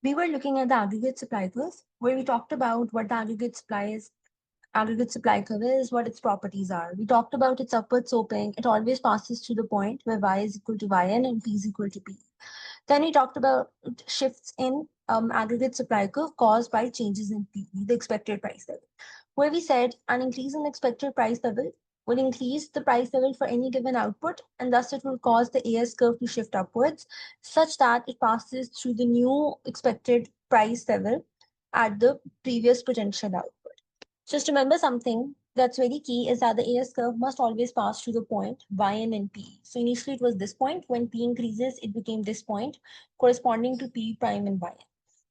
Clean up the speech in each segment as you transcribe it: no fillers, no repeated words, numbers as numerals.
we were looking at the aggregate supply curve, where we talked about what the aggregate supply curve is, what its properties are. We talked about its upward sloping. It always passes to the point where y is equal to yn and p is equal to p. Then we talked about shifts in aggregate supply curve caused by changes in PE, the expected price level, where we said an increase in expected price level will increase the price level for any given output, and thus it will cause the AS curve to shift upwards such that it passes through the new expected price level at the previous potential output. Just remember something that's very key is that the AS curve must always pass through the point yn and p. So initially it was this point. When p increases, it became this point corresponding to p prime and yn.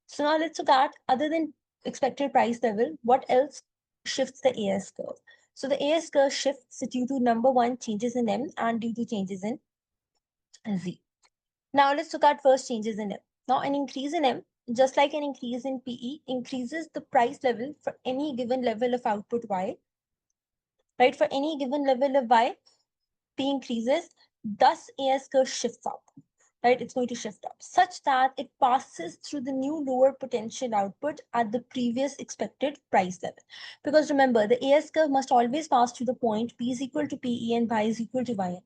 So now let's look at, other than expected price level, what else shifts the AS curve. So the AS curve shifts due to number one, changes in M, and due to changes in Z. Now let's look at first changes in M. Now an increase in M, just like an increase in PE, increases the price level for any given level of output Y, right? For any given level of Y, P increases, thus AS curve shifts up, right? It's going to shift up such that it passes through the new lower potential output at the previous expected price level. Because remember, the AS curve must always pass through the point P is equal to PE and Y is equal to YN.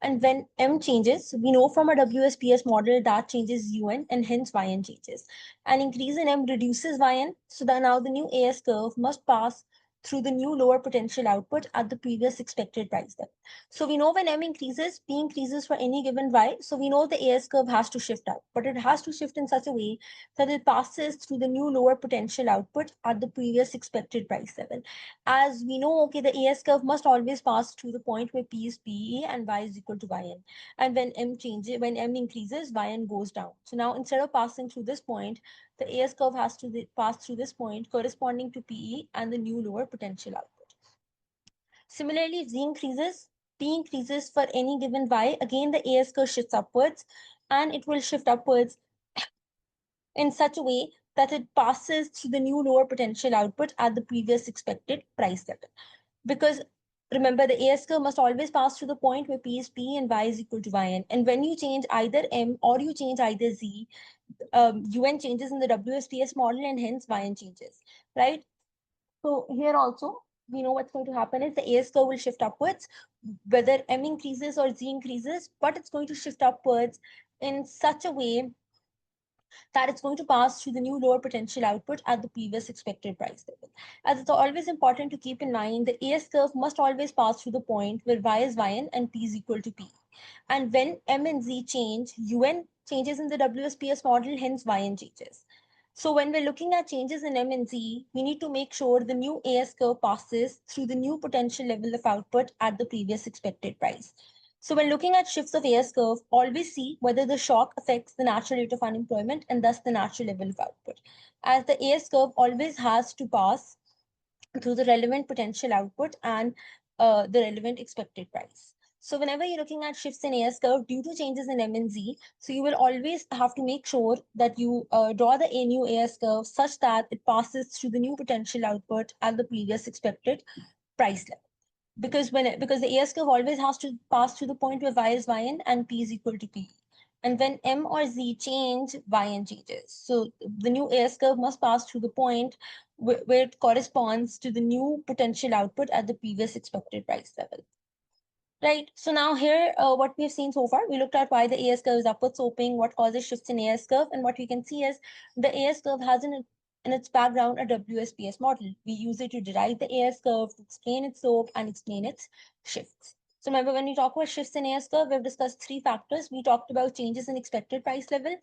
And when M changes, we know from a WSPS model that changes UN and hence YN changes. An increase in M reduces YN, so that now the new AS curve must pass through the new lower potential output at the previous expected price level. So we know when M increases, P increases for any given Y. So we know the AS curve has to shift up, but it has to shift in such a way that it passes through the new lower potential output at the previous expected price level. As we know, okay, the AS curve must always pass through the point where P is PE and Y is equal to YN. And when when M increases, YN goes down. So now instead of passing through this point, the AS curve has to pass through this point corresponding to PE and the new lower potential output. Similarly, if Z increases, P increases for any given Y, again the AS curve shifts upwards, and it will shift upwards in such a way that it passes through the new lower potential output at the previous expected price level. Because remember, the AS curve must always pass through the point where P is P and Y is equal to YN. And when you change either M or you change either Z, UN changes in the WSPS model and hence YN changes, right? So here also, we know what's going to happen is the AS curve will shift upwards, whether M increases or Z increases, but it's going to shift upwards in such a way that it's going to pass through the new lower potential output at the previous expected price level. As it's always important to keep in mind, the AS curve must always pass through the point where Y is Yn and P is equal to P. And when M and Z change, UN changes in the WSPS model, hence YN changes. So when we're looking at changes in M and Z, we need to make sure the new AS curve passes through the new potential level of output at the previous expected price. So when looking at shifts of AS curve, always see whether the shock affects the natural rate of unemployment and thus the natural level of output. As the AS curve always has to pass through the relevant potential output and the relevant expected price. So whenever you're looking at shifts in AS curve due to changes in M and Z, so you will always have to make sure that you draw the new AS curve such that it passes through the new potential output at the previous expected price level. Because the AS curve always has to pass through the point where Y is Yn and P is equal to P. And when M or Z change, Yn changes. So the new AS curve must pass through the point where it corresponds to the new potential output at the previous expected price level. Right. So now here, what we've seen so far, we looked at why the AS curve is upward sloping, what causes shifts in AS curve, and what we can see is the AS curve has in its background a WSPS model. We use it to derive the AS curve, to explain its slope and explain its shifts. So remember, when we talk about shifts in AS curve, we've discussed three factors. We talked about changes in expected price level,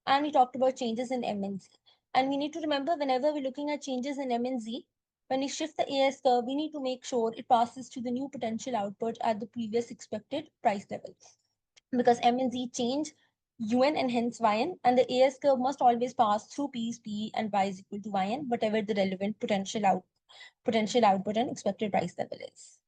and we talked about changes in M and Z. And we need to remember, whenever we're looking at changes in M and Z, when we shift the AS curve, we need to make sure it passes to the new potential output at the previous expected price level. Because M and Z change UN and hence Yn, and the AS curve must always pass through P is P and Y is equal to Yn, whatever the relevant potential output and expected price level is.